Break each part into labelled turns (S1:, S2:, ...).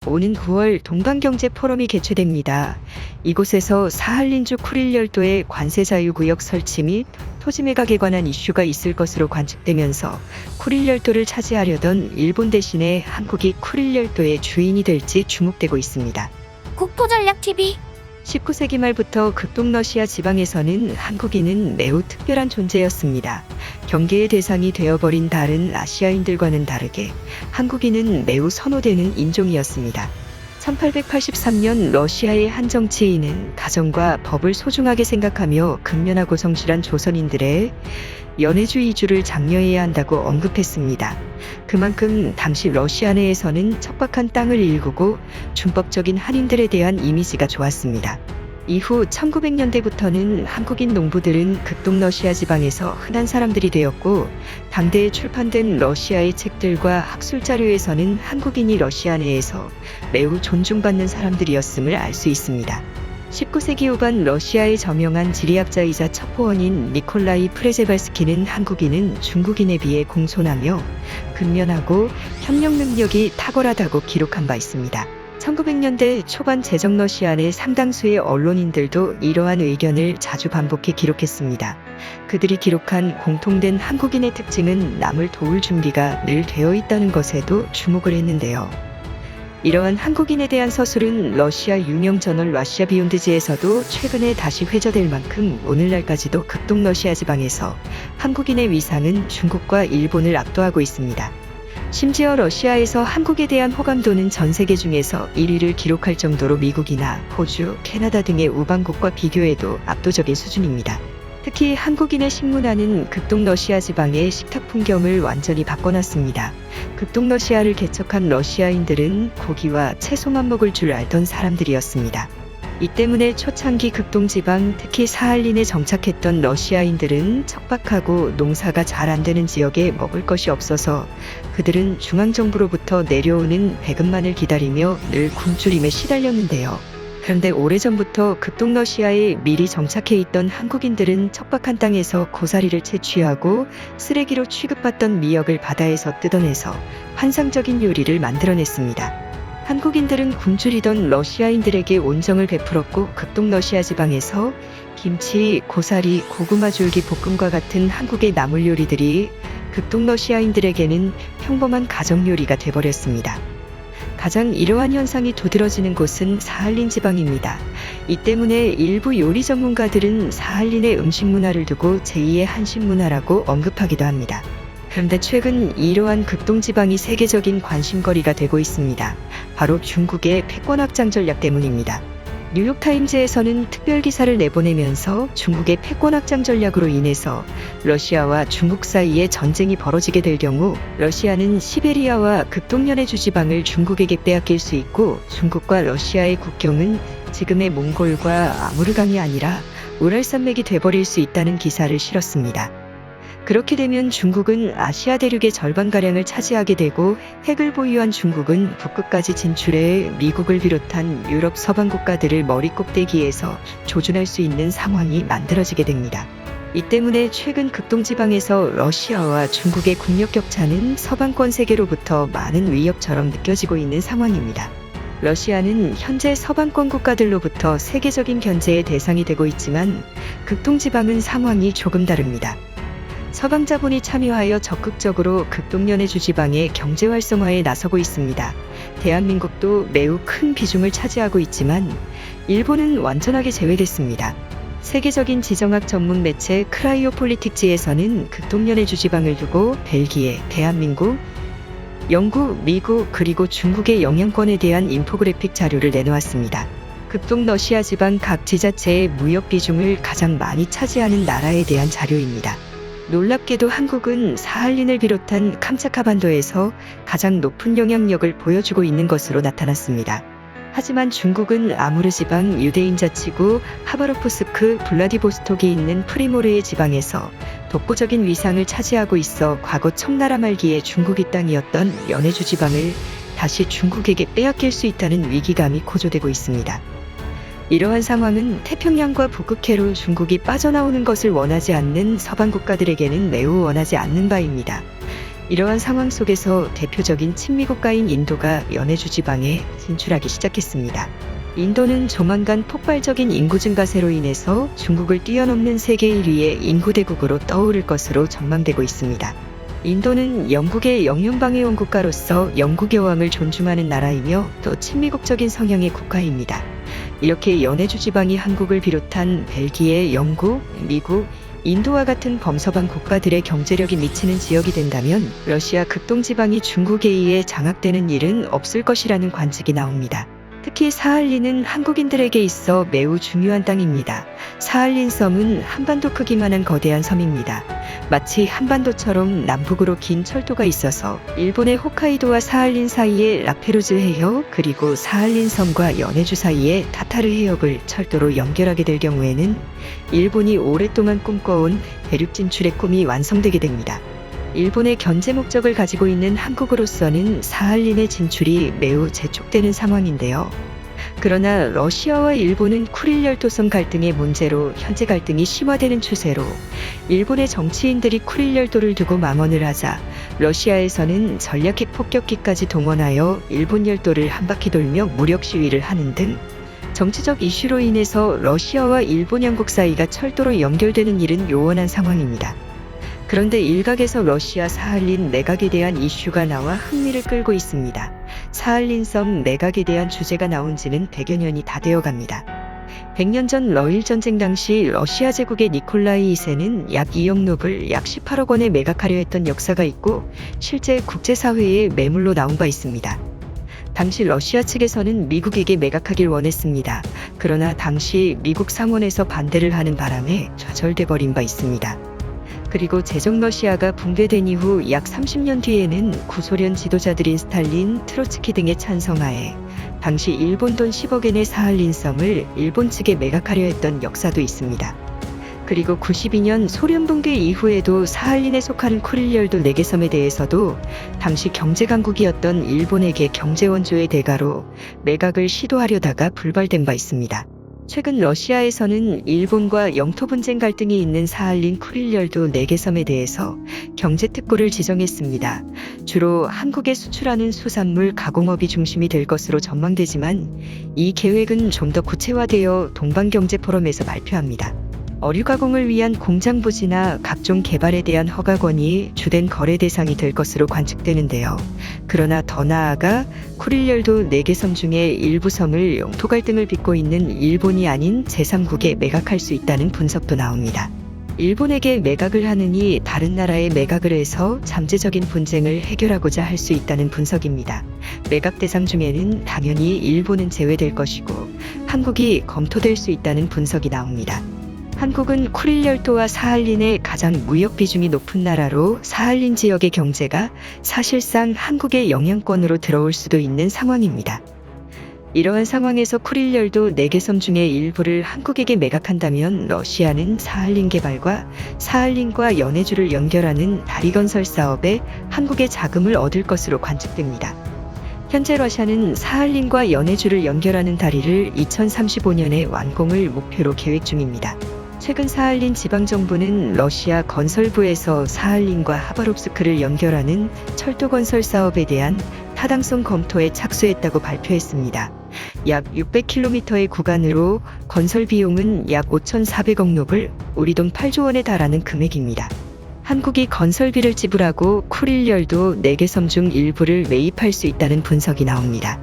S1: 오는 9월 동방경제포럼이 개최됩니다. 이곳에서 사할린주 쿠릴 열도의 관세 자유구역 설치 및 토지 매각에 관한 이슈가 있을 것으로 관측되면서 쿠릴 열도를 차지하려던 일본 대신에 한국이 쿠릴 열도의 주인이 될지 주목되고 있습니다.
S2: 국토전략TV
S1: 19세기 말부터 극동러시아 지방에서는 한국인은 매우 특별한 존재였습니다. 경계의 대상이 되어버린 다른 아시아인들과는 다르게 한국인은 매우 선호되는 인종이었습니다. 1883년 러시아의 한 정치인은 가정과 법을 소중하게 생각하며 근면하고 성실한 조선인들의 연해주의주를 장려해야 한다고 언급했습니다. 그만큼 당시 러시아 내에서는 척박한 땅을 일구고 준법적인 한인들에 대한 이미지가 좋았습니다. 이후 1900년대부터는 한국인 농부들은 극동러시아 지방에서 흔한 사람들이 되었고, 당대에 출판된 러시아의 책들과 학술 자료에서는 한국인이 러시아 내에서 매우 존중받는 사람들이었음을 알 수 있습니다. 19세기 후반 러시아의 저명한 지리학자이자 첩보원인 니콜라이 프레제발스키는 한국인은 중국인에 비해 공손하며 근면하고 협력 능력이 탁월하다고 기록한 바 있습니다. 1900년대 초반 제정러시아 내 상당수의 언론인들도 이러한 의견을 자주 반복해 기록했습니다. 그들이 기록한 공통된 한국인의 특징은 남을 도울 준비가 늘 되어 있다는 것에도 주목을 했는데요. 이러한 한국인에 대한 서술은 러시아 유명 저널 러시아 비욘드지에서도 최근에 다시 회자될 만큼 오늘날까지도 극동러시아 지방에서 한국인의 위상은 중국과 일본을 압도하고 있습니다. 심지어 러시아에서 한국에 대한 호감도는 전 세계 중에서 1위를 기록할 정도로 미국이나 호주, 캐나다 등의 우방국과 비교해도 압도적인 수준입니다. 특히 한국인의 식문화는 극동러시아 지방의 식탁 풍경을 완전히 바꿔놨습니다. 극동러시아를 개척한 러시아인들은 고기와 채소만 먹을 줄 알던 사람들이었습니다. 이 때문에 초창기 극동지방, 특히 사할린에 정착했던 러시아인들은 척박하고 농사가 잘 안 되는 지역에 먹을 것이 없어서 그들은 중앙정부로부터 내려오는 배급만을 기다리며 늘 굶주림에 시달렸는데요. 그런데 오래전부터 극동러시아에 미리 정착해 있던 한국인들은 척박한 땅에서 고사리를 채취하고 쓰레기로 취급받던 미역을 바다에서 뜯어내서 환상적인 요리를 만들어냈습니다. 한국인들은 굶주리던 러시아인들에게 온정을 베풀었고, 극동러시아 지방에서 김치, 고사리, 고구마 줄기 볶음과 같은 한국의 나물 요리들이 극동러시아인들에게는 평범한 가정요리가 돼버렸습니다. 가장 이러한 현상이 두드러지는 곳은 사할린 지방입니다. 이 때문에 일부 요리 전문가들은 사할린의 음식 문화를 두고 제2의 한식 문화라고 언급하기도 합니다. 그런데 최근 이러한 극동지방이 세계적인 관심거리가 되고 있습니다. 바로 중국의 패권확장 전략 때문입니다. 뉴욕타임즈에서는 특별 기사를 내보내면서 중국의 패권확장 전략으로 인해서 러시아와 중국 사이에 전쟁이 벌어지게 될 경우 러시아는 시베리아와 극동연해주 지방을 중국에게 빼앗길 수 있고, 중국과 러시아의 국경은 지금의 몽골과 아무르강이 아니라 우랄산맥이 돼버릴 수 있다는 기사를 실었습니다. 그렇게 되면 중국은 아시아 대륙의 절반가량을 차지하게 되고, 핵을 보유한 중국은 북극까지 진출해 미국을 비롯한 유럽 서방 국가들을 머리 꼭대기에서 조준할 수 있는 상황이 만들어지게 됩니다. 이 때문에 최근 극동지방에서 러시아와 중국의 국력 격차는 서방권 세계로부터 많은 위협처럼 느껴지고 있는 상황입니다. 러시아는 현재 서방권 국가들로부터 세계적인 견제의 대상이 되고 있지만, 극동지방은 상황이 조금 다릅니다. 서방 자본이 참여하여 적극적으로 극동연해주 지방의 경제 활성화에 나서고 있습니다. 대한민국도 매우 큰 비중을 차지하고 있지만 일본은 완전하게 제외됐습니다. 세계적인 지정학 전문 매체 크라이오폴리틱지에서는 극동연해주 지방을 두고 벨기에, 대한민국, 영국, 미국 그리고 중국의 영향권에 대한 인포그래픽 자료를 내놓았습니다. 극동러시아 지방 각 지자체의 무역 비중을 가장 많이 차지하는 나라에 대한 자료입니다. 놀랍게도 한국은 사할린을 비롯한 캄차카반도에서 가장 높은 영향력을 보여주고 있는 것으로 나타났습니다. 하지만 중국은 아무르 지방, 유대인 자치구, 하바로프스크, 블라디보스톡이 있는 프리모르의 지방에서 독보적인 위상을 차지하고 있어 과거 청나라 말기에 중국이 땅이었던 연해주 지방을 다시 중국에게 빼앗길 수 있다는 위기감이 고조되고 있습니다. 이러한 상황은 태평양과 북극해로 중국이 빠져나오는 것을 원하지 않는 서방 국가들에게는 매우 원하지 않는 바입니다. 이러한 상황 속에서 대표적인 친미국가인 인도가 연해주 지방에 진출하기 시작했습니다. 인도는 조만간 폭발적인 인구 증가세로 인해서 중국을 뛰어넘는 세계 1위의 인구대국으로 떠오를 것으로 전망되고 있습니다. 인도는 영국의 영윤방해온 국가로서 영국 여왕을 존중하는 나라이며 또 친미국적인 성향의 국가입니다. 이렇게 연해주 지방이 한국을 비롯한 벨기에, 영국, 미국, 인도와 같은 범서방 국가들의 경제력이 미치는 지역이 된다면 러시아 극동지방이 중국에 의해 장악되는 일은 없을 것이라는 관측이 나옵니다. 특히 사할린은 한국인들에게 있어 매우 중요한 땅입니다. 사할린 섬은 한반도 크기만한 거대한 섬입니다. 마치 한반도처럼 남북으로 긴 철도가 있어서 일본의 홋카이도와 사할린 사이에 라페루즈 해역 그리고 사할린 섬과 연해주 사이에 타타르 해역을 철도로 연결하게 될 경우에는 일본이 오랫동안 꿈꿔온 대륙 진출의 꿈이 완성되게 됩니다. 일본의 견제 목적을 가지고 있는 한국으로서는 사할린의 진출이 매우 재촉되는 상황인데요. 그러나 러시아와 일본은 쿠릴 열도성 갈등의 문제로 현재 갈등이 심화되는 추세로 일본의 정치인들이 쿠릴 열도를 두고 망언을 하자 러시아에서는 전략핵 폭격기까지 동원하여 일본 열도를 한 바퀴 돌며 무력 시위를 하는 등 정치적 이슈로 인해서 러시아와 일본 양국 사이가 철도로 연결되는 일은 요원한 상황입니다. 그런데 일각에서 러시아 사할린 내각에 대한 이슈가 나와 흥미를 끌고 있습니다. 사할린 섬 내각에 대한 주제가 나온 지는 100여 년이 다 되어갑니다. 100년 전 러일 전쟁 당시 러시아 제국의 니콜라이 2세는 약 2억 루블 약 18억 원에 매각하려 했던 역사가 있고 실제 국제사회에 매물로 나온 바 있습니다. 당시 러시아 측에서는 미국에게 매각하길 원했습니다. 그러나 당시 미국 상원에서 반대를 하는 바람에 좌절돼 버린 바 있습니다. 그리고 제정 러시아가 붕괴된 이후 약 30년 뒤에는 구소련 지도자들인 스탈린, 트로츠키 등의 찬성하에 당시 일본 돈 10억엔의 사할린 섬을 일본 측에 매각하려 했던 역사도 있습니다. 그리고 92년 소련 붕괴 이후에도 사할린에 속하는 쿠릴 열도 4개 섬에 대해서도 당시 경제 강국이었던 일본에게 경제 원조의 대가로 매각을 시도하려다가 불발된 바 있습니다. 최근 러시아에서는 일본과 영토 분쟁 갈등이 있는 사할린 쿠릴 열도 4개 섬에 대해서 경제특구를 지정했습니다. 주로 한국에 수출하는 수산물 가공업이 중심이 될 것으로 전망되지만 이 계획은 좀 더 구체화되어 동방경제포럼에서 발표합니다. 어류 가공을 위한 공장 부지나 각종 개발에 대한 허가권이 주된 거래 대상이 될 것으로 관측되는데요. 그러나 더 나아가 쿠릴 열도 4개 섬 중에 일부 섬을 영토 갈등을 빚고 있는 일본이 아닌 제3국에 매각할 수 있다는 분석도 나옵니다. 일본에게 매각을 하느니 다른 나라에 매각을 해서 잠재적인 분쟁을 해결하고자 할 수 있다는 분석입니다. 매각 대상 중에는 당연히 일본은 제외될 것이고 한국이 검토될 수 있다는 분석이 나옵니다. 한국은 쿠릴 열도와 사할린의 가장 무역 비중이 높은 나라로 사할린 지역의 경제가 사실상 한국의 영향권으로 들어올 수도 있는 상황입니다. 이러한 상황에서 쿠릴 열도 4개 섬 중에 일부를 한국에게 매각한다면 러시아는 사할린 개발과 사할린과 연해주를 연결하는 다리 건설 사업에 한국의 자금을 얻을 것으로 관측됩니다. 현재 러시아는 사할린과 연해주를 연결하는 다리를 2035년에 완공을 목표로 계획 중입니다. 최근 사할린 지방정부는 러시아 건설부에서 사할린과 하바롭스크를 연결하는 철도 건설 사업에 대한 타당성 검토에 착수했다고 발표했습니다. 약 600km의 구간으로 건설 비용은 약 5,400억 루블, 우리 돈 8조 원에 달하는 금액입니다. 한국이 건설비를 지불하고 쿠릴 열도 4개 섬 중 일부를 매입할 수 있다는 분석이 나옵니다.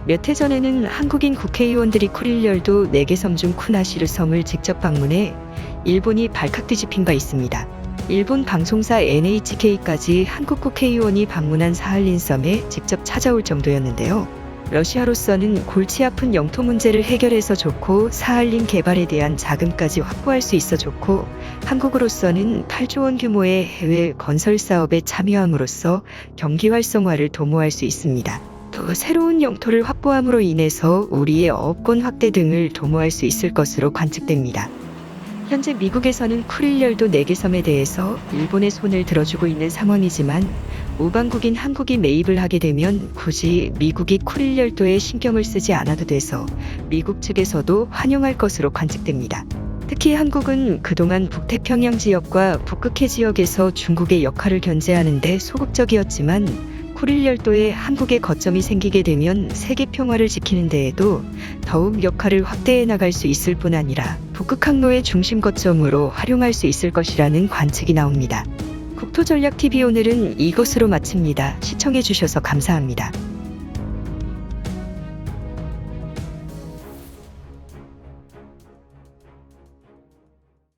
S1: 몇 해 전에는 한국인 국회의원들이 쿠릴 열도 4개 섬 중 쿠나시르 섬을 직접 방문해 일본이 발칵 뒤집힌 바 있습니다. 일본 방송사 NHK까지 한국 국회의원이 방문한 사할린 섬에 직접 찾아올 정도였는데요. 러시아로서는 골치 아픈 영토 문제를 해결해서 좋고 사할린 개발에 대한 자금까지 확보할 수 있어 좋고 한국으로서는 8조 원 규모의 해외 건설 사업에 참여함으로써 경기 활성화를 도모할 수 있습니다. 또 새로운 영토를 확보함으로 인해서 우리의 어업권 확대 등을 도모할 수 있을 것으로 관측됩니다. 현재 미국에서는 쿠릴 열도 4개 섬에 대해서 일본의 손을 들어주고 있는 상황이지만 우방국인 한국이 매입을 하게 되면 굳이 미국이 쿠릴 열도에 신경을 쓰지 않아도 돼서 미국 측에서도 환영할 것으로 관측됩니다. 특히 한국은 그동안 북태평양 지역과 북극해 지역에서 중국의 역할을 견제하는 데 소극적이었지만 쿠릴 열도에 한국의 거점이 생기게 되면 세계 평화를 지키는 데에도 더욱 역할을 확대해 나갈 수 있을 뿐 아니라 북극 항로의 중심 거점으로 활용할 수 있을 것이라는 관측이 나옵니다. 국토전략TV 오늘은 이것으로 마칩니다. 시청해 주셔서 감사합니다.